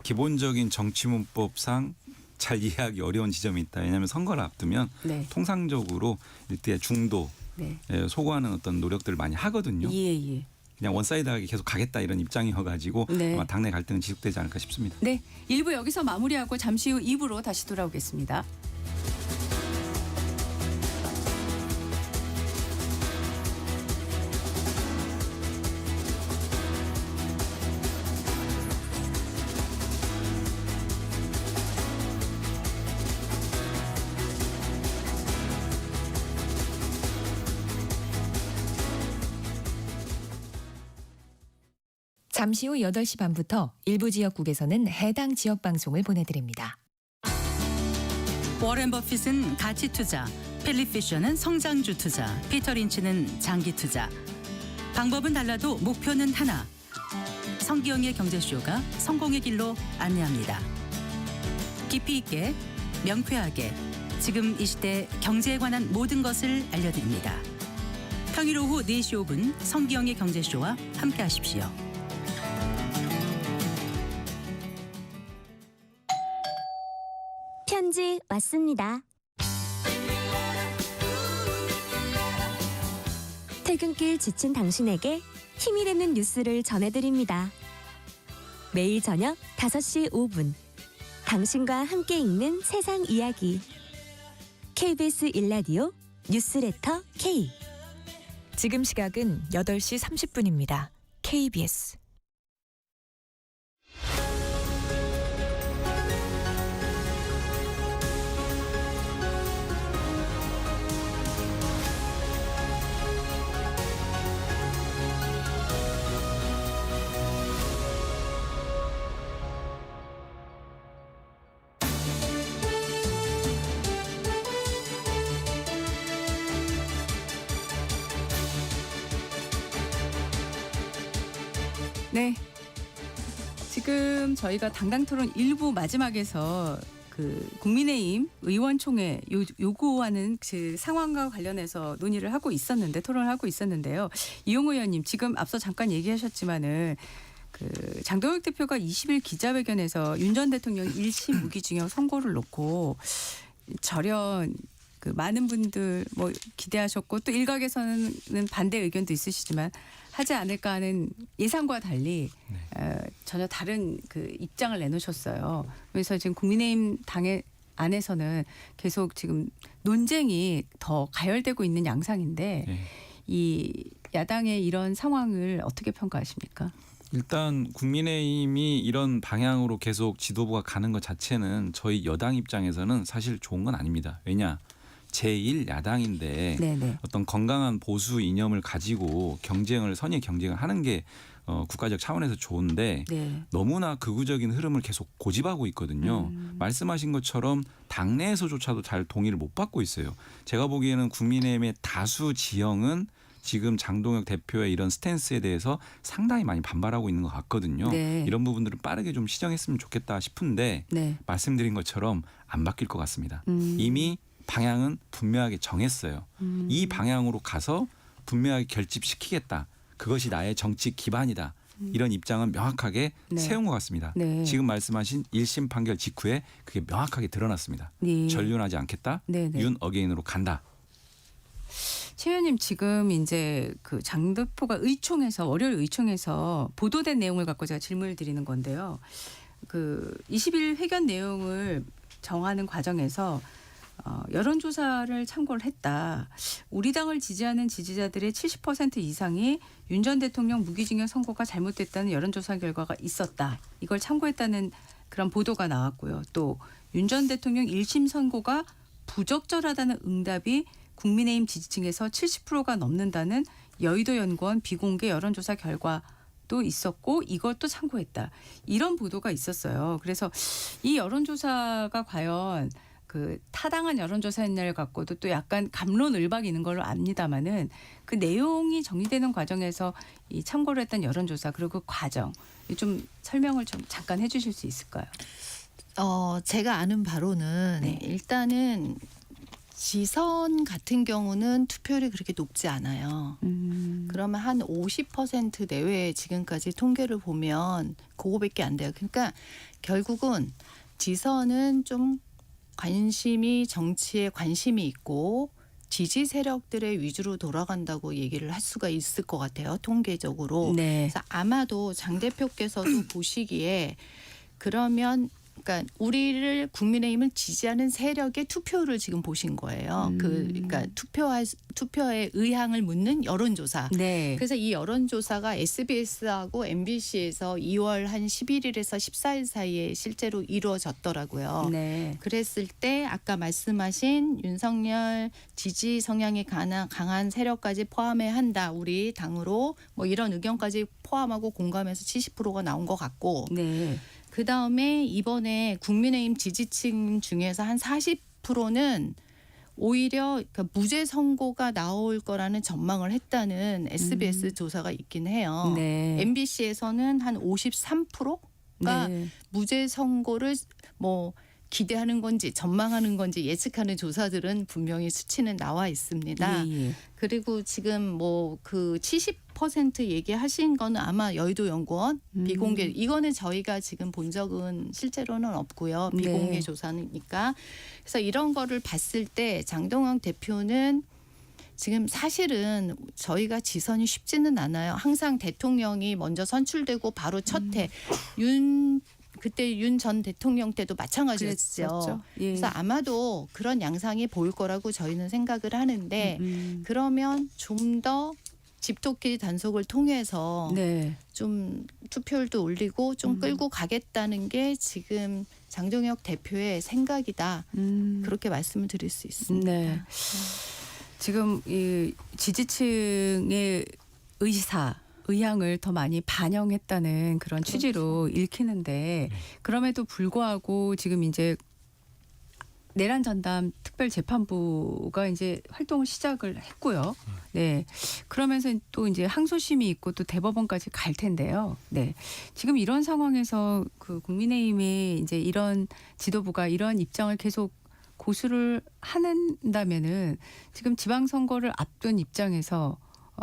기본적인 정치문법상 잘 이해하기 어려운 지점이 있다. 왜냐하면 선거를 앞두면 네. 통상적으로 일대 중도 네. 소구하는 어떤 노력들을 많이 하거든요. 예. 그냥 원사이드하게 계속 가겠다 이런 입장이어가지고 네. 아마 당내 갈등은 지속되지 않을까 싶습니다. 네. 1부 여기서 마무리하고 잠시 후 2부로 다시 돌아오겠습니다. 잠시 후 8시 반부터 일부 지역국에서는 해당 지역 방송을 보내드립니다. 워렌 버핏은 가치 투자, 필립 피셔는 성장주 투자, 피터 린치는 장기 투자. 방법은 달라도 목표는 하나. 성기영의 경제쇼가 성공의 길로 안내합니다. 깊이 있게, 명쾌하게, 지금 이 시대 경제에 관한 모든 것을 알려드립니다. 평일 오후 4시 5분 성기영의 경제쇼와 함께하십시오. 편지 왔습니다. 퇴근길 지친 당신에게 힘이 되는 뉴스를 전해드립니다. 매일 저녁 5시 5분 당신과 함께 읽는 세상 이야기 KBS 1라디오 뉴스레터 K. 지금 시각은 8시 30분입니다. KBS 네. 지금 저희가 당당토론 1부 마지막에서 그 국민의힘 의원총회 요구하는 그 상황과 관련해서 논의를 하고 있었는데 토론을 하고 있었는데요. 이용호 의원님 지금 앞서 잠깐 얘기하셨지만은 그 장동혁 대표가 20일 기자회견에서 윤 전 대통령 1심 무기징역 선고를 놓고 절연 그 많은 분들 뭐 기대하셨고 또 일각에서는 반대 의견도 있으시지만 하지 않을까 하는 예상과 달리 전혀 다른 그 입장을 내놓으셨어요. 그래서 지금 국민의힘 당의 안에서는 계속 지금 논쟁이 더 가열되고 있는 양상인데 네. 이 야당의 이런 상황을 어떻게 평가하십니까? 일단 국민의힘이 이런 방향으로 계속 지도부가 가는 것 자체는 저희 여당 입장에서는 사실 좋은 건 아닙니다. 왜냐? 제1야당인데 네네. 어떤 건강한 보수 이념을 가지고 선의 경쟁을 하는 게 국가적 차원에서 좋은데 네. 너무나 극우적인 흐름을 계속 고집하고 있거든요. 말씀하신 것처럼 당내에서조차도 잘 동의를 못 받고 있어요. 제가 보기에는 국민의힘의 다수 지형은 지금 장동혁 대표의 이런 스탠스에 대해서 상당히 많이 반발하고 있는 것 같거든요. 네. 이런 부분들을 빠르게 좀 시정했으면 좋겠다 싶은데 네. 말씀드린 것처럼 안 바뀔 것 같습니다. 이미 방향은 분명하게 정했어요. 이 방향으로 가서 분명하게 결집시키겠다. 그것이 나의 정치 기반이다. 이런 입장은 명확하게 네. 세운 것 같습니다. 네. 지금 말씀하신 1심 판결 직후에 그게 명확하게 드러났습니다. 네. 전륜하지 않겠다. 네네. 윤 어게인으로 간다. 최 의원님 지금 이제 그 장 대표가 의총에서 월요일 의총에서 보도된 내용을 갖고 제가 질문을 드리는 건데요. 그 20일 회견 내용을 정하는 과정에서 여론조사를 참고를 했다. 우리 당을 지지하는 지지자들의 70% 이상이 윤 전 대통령 무기징역 선고가 잘못됐다는 여론조사 결과가 있었다. 이걸 참고했다는 그런 보도가 나왔고요. 또 윤 전 대통령 1심 선고가 부적절하다는 응답이 국민의힘 지지층에서 70%가 넘는다는 여의도연구원 비공개 여론조사 결과도 있었고 이것도 참고했다. 이런 보도가 있었어요. 그래서 이 여론조사가 과연 그 타당한 여론조사였냐를 갖고도 또 약간 갑론을박이 있는 걸로 압니다마는 그 내용이 정리되는 과정에서 이 참고를 했던 여론조사 그리고 그 과정 좀 설명을 좀 잠깐 해주실 수 있을까요? 제가 아는 바로는 네. 일단은 지선 같은 경우는 투표율이 그렇게 높지 않아요. 그러면 한 50% 내외에 지금까지 통계를 보면 그거밖에 안 돼요. 그러니까 결국은 지선은 좀 정치에 관심이 있고 지지 세력들의 위주로 돌아간다고 얘기를 할 수가 있을 것 같아요. 통계적으로. 네. 그래서 아마도 장 대표께서도 보시기에 그러면 그러니까 우리를 국민의힘을 지지하는 세력의 투표를 지금 보신 거예요. 그러니까 투표의 의향을 묻는 여론조사. 네. 그래서 이 여론조사가 SBS하고 MBC에서 2월 한 11일에서 14일 사이에 실제로 이루어졌더라고요. 네. 그랬을 때 아까 말씀하신 윤석열 지지 성향이 강한 세력까지 포함해야 한다. 우리 당으로 뭐 이런 의견까지 포함하고 공감해서 70%가 나온 것 같고 네. 그다음에 이번에 국민의힘 지지층 중에서 한 40%는 오히려 그러니까 무죄 선고가 나올 거라는 전망을 했다는 SBS 조사가 있긴 해요. 네. MBC에서는 한 53%가 네. 무죄 선고를 뭐 기대하는 건지 전망하는 건지 예측하는 조사들은 분명히 수치는 나와 있습니다. 예. 그리고 지금 뭐 그 70% 얘기하신 거는 아마 여의도 연구원 비공개 이거는 저희가 지금 본 적은 실제로는 없고요. 비공개 네. 조사니까. 그래서 이런 거를 봤을 때 장동혁 대표는 지금 사실은 저희가 지선이 쉽지는 않아요. 항상 대통령이 먼저 선출되고 바로 첫 해 그때 윤 전 대통령 때도 마찬가지였죠. 그랬었죠. 예. 그래서 아마도 그런 양상이 보일 거라고 저희는 생각을 하는데 그러면 좀 더 집토끼 단속을 통해서 네. 좀 투표율도 올리고 좀 끌고 가겠다는 게 지금 장동혁 대표의 생각이다. 그렇게 말씀을 드릴 수 있습니다. 네. 지금 이 지지층의 의향을 더 많이 반영했다는 그런 취지로 읽히는데 그럼에도 불구하고 지금 이제 내란 전담 특별 재판부가 이제 활동을 시작을 했고요. 네. 그러면서 또 이제 항소심이 있고 또 대법원까지 갈 텐데요. 네. 지금 이런 상황에서 그 국민의힘의 이제 이런 지도부가 이런 입장을 계속 고수를 한다면은 지금 지방선거를 앞둔 입장에서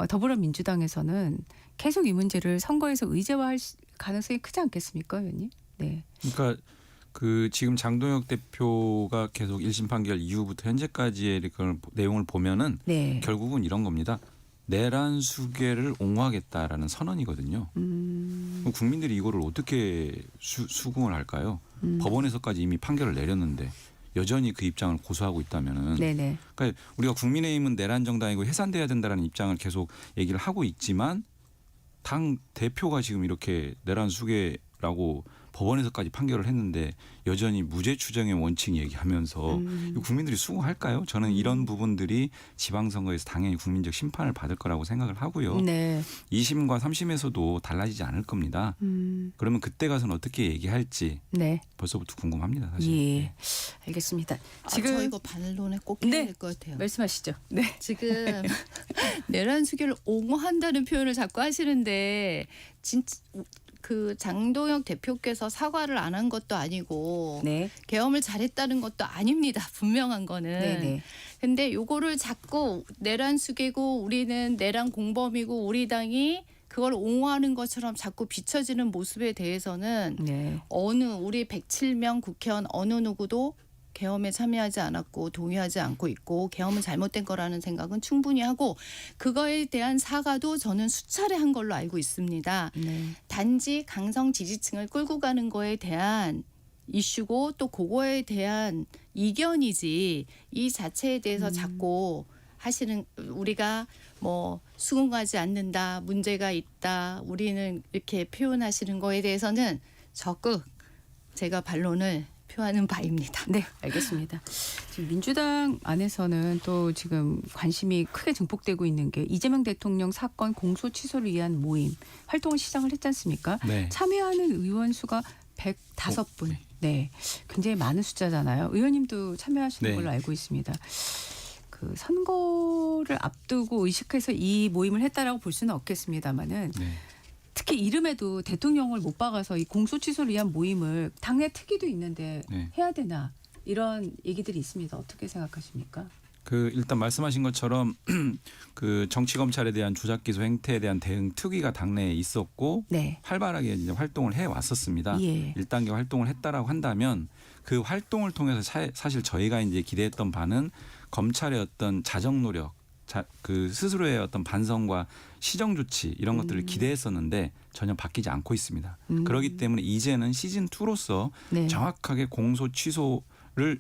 더불어민주당에서는 계속 이 문제를 선거에서 의제화할 가능성이 크지 않겠습니까, 의원님? 네. 그러니까 그 지금 장동혁 대표가 계속 1심 판결 이후부터 현재까지의 그 내용을 보면은 네. 결국은 이런 겁니다. 내란 수계를 옹호하겠다라는 선언이거든요. 그럼 국민들이 이거를 어떻게 수긍을 할까요? 법원에서까지 이미 판결을 내렸는데 여전히 그 입장을 고수하고 있다면은. 네네. 그러니까 우리가 국민의힘은 내란 정당이고 해산돼야 된다라는 입장을 계속 얘기를 하고 있지만 당 대표가 지금 이렇게 내란 수계라고 법원에서까지 판결을 했는데 여전히 무죄 추정의 원칙 얘기하면서 이거 국민들이 수긍할까요? 저는 이런 부분들이 지방선거에서 당연히 국민적 심판을 받을 거라고 생각을 하고요. 네. 2심과 3심에서도 달라지지 않을 겁니다. 그러면 그때 가서는 어떻게 얘기할지 네. 벌써부터 궁금합니다. 사실. 예. 네. 알겠습니다. 지금 저 이거 반론에 꼭 해야 네. 될 것 같아요. 말씀하시죠. 네. 지금 내란 수계를 옹호한다는 표현을 자꾸 하시는데 진짜 그 장동혁 대표께서 사과를 안 한 것도 아니고 네. 계엄을 잘했다는 것도 아닙니다. 분명한 거는. 네네. 근데 요거를 자꾸 내란 수계고 우리는 내란 공범이고 우리 당이 그걸 옹호하는 것처럼 자꾸 비춰지는 모습에 대해서는 네. 어느 우리 107명 국회의원 어느 누구도 계엄에 참여하지 않았고 동의하지 않고 있고 계엄은 잘못된 거라는 생각은 충분히 하고 그거에 대한 사과도 저는 수차례 한 걸로 알고 있습니다. 네. 단지 강성 지지층을 끌고 가는 거에 대한 이슈고 또 그거에 대한 이견이지 이 자체에 대해서 자꾸 하시는 우리가 뭐 수긍하지 않는다 문제가 있다 우리는 이렇게 표현하시는 거에 대해서는 적극 제가 반론을 표하는 바입니다. 네, 알겠습니다. 지금 민주당 안에서는 또 지금 관심이 크게 증폭되고 있는 게 이재명 대통령 사건 공소 취소를 위한 모임 활동을 시작을 했지 않습니까? 네. 참여하는 의원 수가 105분. 네, 굉장히 많은 숫자잖아요. 의원님도 참여하시는 네. 걸로 알고 있습니다. 그 선거를 앞두고 의식해서 이 모임을 했다라고 볼 수는 없겠습니다만은. 네. 특히 이름에도 대통령을 못 박아서 이 공소 취소를 위한 모임을 당내 특위도 있는데 네. 해야 되나 이런 얘기들이 있습니다. 어떻게 생각하십니까? 그 일단 말씀하신 것처럼 그 정치 검찰에 대한 조작 기소 행태에 대한 대응 특위가 당내에 있었고 네. 활발하게 이제 활동을 해 왔었습니다. 예. 1단계 활동을 했다라고 한다면 그 활동을 통해서 사실 저희가 이제 기대했던 바는 검찰의 어떤 자정 노력 그 스스로의 어떤 반성과 시정 조치 이런 것들을 기대했었는데 전혀 바뀌지 않고 있습니다. 그렇기 때문에 이제는 시즌 2로서 네. 정확하게 공소 취소를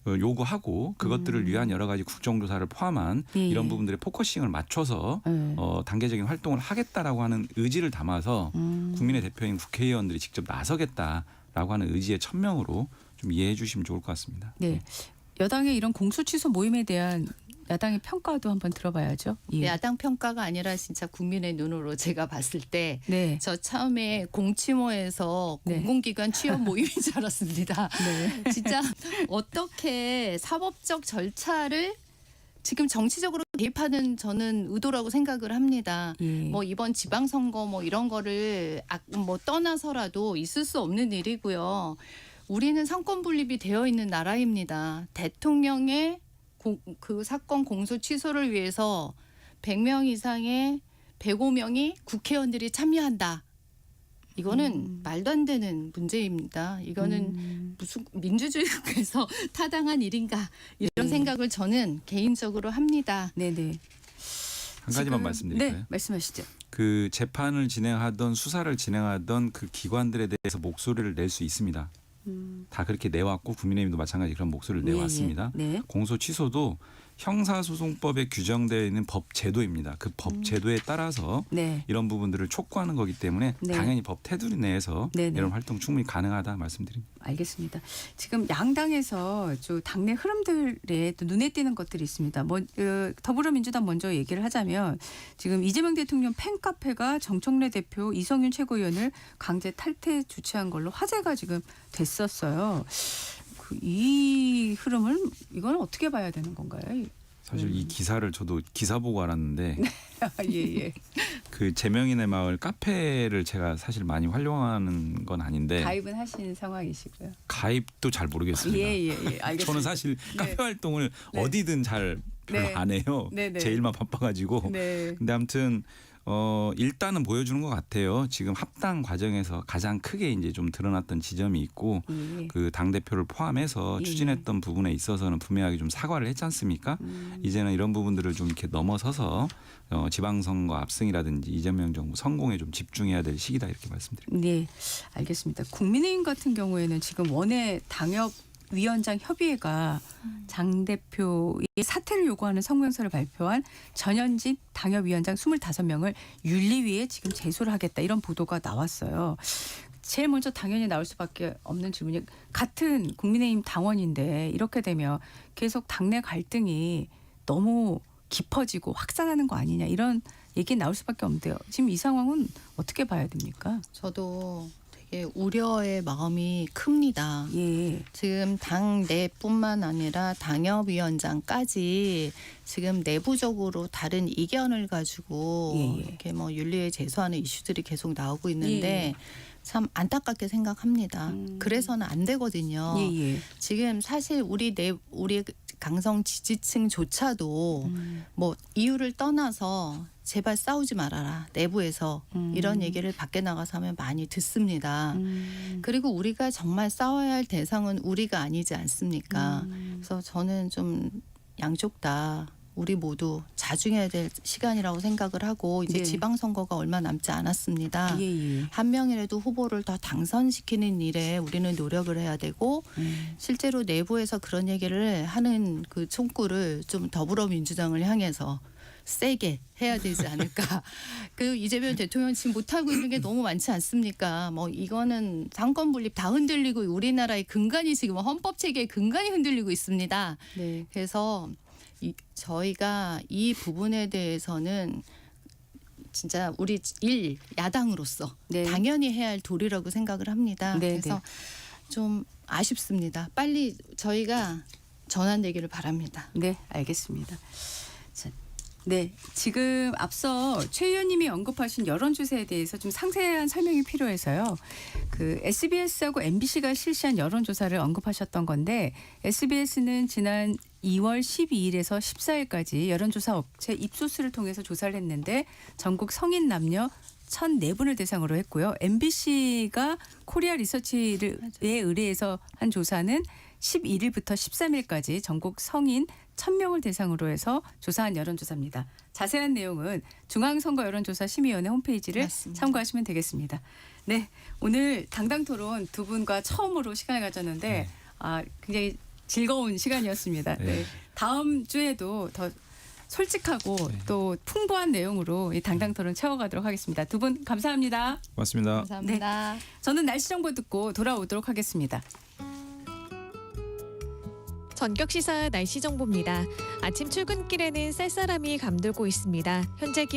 요구하고 그것들을 위한 여러 가지 국정조사를 포함한 예. 이런 부분들의 포커싱을 맞춰서 네. 단계적인 활동을 하겠다라고 하는 의지를 담아서 국민의 대표인 국회의원들이 직접 나서겠다라고 하는 의지의 천명으로 좀 이해해 주시면 좋을 것 같습니다. 네. 여당의 이런 공소 취소 모임에 대한 야당의 평가도 한번 들어봐야죠. 예. 야당 평가가 아니라 진짜 국민의 눈으로 제가 봤을 때 네. 저 처음에 공치모에서 네. 공공기관 취업 모임인 줄 알았습니다. 네. 진짜 어떻게 사법적 절차를 지금 정치적으로 개입하는 저는 의도라고 생각을 합니다. 예. 뭐 이번 지방선거 뭐 이런 거를 뭐 떠나서라도 있을 수 없는 일이고요. 우리는 상권 분립이 되어 있는 나라입니다. 대통령의 그 사건 공소 취소를 위해서 100명 이상의 105명이 국회의원들이 참여한다. 이거는 말도 안 되는 문제입니다. 이거는 무슨 민주주의 국가에서 타당한 일인가 이런 생각을 저는 개인적으로 합니다. 네네. 한 가지만 말씀드릴까요? 네, 말씀하시죠. 그 재판을 진행하던 수사를 진행하던 그 기관들에 대해서 목소리를 낼 수 있습니다. 다 그렇게 내왔고 국민의힘도 마찬가지 그런 목소리를 내왔습니다. 예, 예. 네. 공소 취소도 형사소송법에 규정되어 있는 법 제도입니다. 그 법 제도에 따라서 네. 이런 부분들을 촉구하는 거기 때문에 네. 당연히 법 테두리 내에서 네네. 이런 활동 충분히 가능하다 말씀드립니다. 알겠습니다. 지금 양당에서 좀 당내 흐름들에 또 눈에 띄는 것들이 있습니다. 더불어민주당 먼저 얘기를 하자면 지금 이재명 대통령 팬카페가 정청래 대표, 이성윤 최고위원을 강제 탈퇴 조치한 걸로 화제가 지금 됐었어요. 이 흐름을 이건 어떻게 봐야 되는 건가요? 사실 이 기사를 저도 기사 보고 알았는데 예. 그 제명인의 마을 카페를 제가 사실 많이 활용하는 건 아닌데 가입은 하신 상황이시고요. 가입도 잘 모르겠습니다. 예. 알겠습니다. 저는 사실 카페 활동을 네. 어디든 잘 별로 네. 안 해요. 네네. 제 일만 바빠가지고. 네. 근데 아무튼 일단은 보여주는 것 같아요. 지금 합당 과정에서 가장 크게 이제 좀 드러났던 지점이 있고 예. 그 당 대표를 포함해서 예. 추진했던 부분에 있어서는 분명하게 좀 사과를 했지 않습니까? 이제는 이런 부분들을 좀 이렇게 넘어서서 지방선거 압승이라든지 이재명 정부 성공에 좀 집중해야 될 시기다 이렇게 말씀드립니다. 네, 알겠습니다. 국민의힘 같은 경우에는 지금 원내 당협 위원장 협의회가 장 대표의 사퇴를 요구하는 성명서를 발표한 전현직 당협위원장 25명을 윤리위에 지금 제소를 하겠다 이런 보도가 나왔어요. 제일 먼저 당연히 나올 수밖에 없는 질문이 같은 국민의힘 당원인데 이렇게 되면 계속 당내 갈등이 너무 깊어지고 확산하는 거 아니냐 이런 얘기 나올 수밖에 없는데요. 지금 이 상황은 어떻게 봐야 됩니까? 저도 되게 우려의 마음이 큽니다. 예. 지금 당 내뿐만 아니라 당협위원장까지 지금 내부적으로 다른 이견을 가지고 예. 이렇게 뭐 윤리에 제소하는 이슈들이 계속 나오고 있는데 예. 참 안타깝게 생각합니다. 그래서는 안 되거든요. 예. 지금 사실 우리 강성 지지층조차도 뭐 이유를 떠나서 제발 싸우지 말아라 내부에서 이런 얘기를 밖에 나가서 하면 많이 듣습니다. 그리고 우리가 정말 싸워야 할 대상은 우리가 아니지 않습니까? 그래서 저는 좀 양쪽 다 우리 모두 자중해야 될 시간이라고 생각을 하고 이제 네. 지방선거가 얼마 남지 않았습니다. 예. 한 명이라도 후보를 더 당선시키는 일에 우리는 노력을 해야 되고 실제로 내부에서 그런 얘기를 하는 그 총구를 좀 더불어민주당을 향해서 세게 해야 되지 않을까. 그 이재명 대통령 지금 못하고 있는 게 너무 많지 않습니까? 뭐 이거는 상권 분립 다 흔들리고 우리나라의 근간이 지금 헌법 체계의 근간이 흔들리고 있습니다. 네. 그래서 저희가 이 부분에 대해서는 진짜 우리 야당으로서 네. 당연히 해야 할 도리라고 생각을 합니다. 네, 그래서 좀 아쉽습니다. 빨리 저희가 전환되기를 바랍니다. 네, 알겠습니다. 자, 네, 지금 앞서 최 의원님이 언급하신 여론조사에 대해서 좀 상세한 설명이 필요해서요. 그 SBS하고 MBC가 실시한 여론조사를 언급하셨던 건데 SBS는 지난 2월 12일에서 14일까지 여론조사 업체 입소스를 통해서 조사를 했는데 전국 성인 남녀 1,004분을 대상으로 했고요. MBC가 코리아 리서치에 의뢰해서 한 조사는 11일부터 13일까지 전국 성인 1,000명을 대상으로 해서 조사한 여론조사입니다. 자세한 내용은 중앙선거 여론조사 심의위원회 홈페이지를 맞습니다. 참고하시면 되겠습니다. 네, 오늘 당당토론 두 분과 처음으로 시간을 가졌는데 굉장히 즐거운 시간이었습니다. 네. 다음 주에도 더 솔직하고 또 풍부한 내용으로 이 당당토론 채워가도록 하겠습니다. 두 분 감사합니다. 고맙습니다. 감사합니다. 저는 날씨 정보 듣고 돌아오도록 하겠습니다. 전격 시사 날씨 정보입니다. 아침 출근길에는 쌀쌀함이 감돌고 있습니다. 현재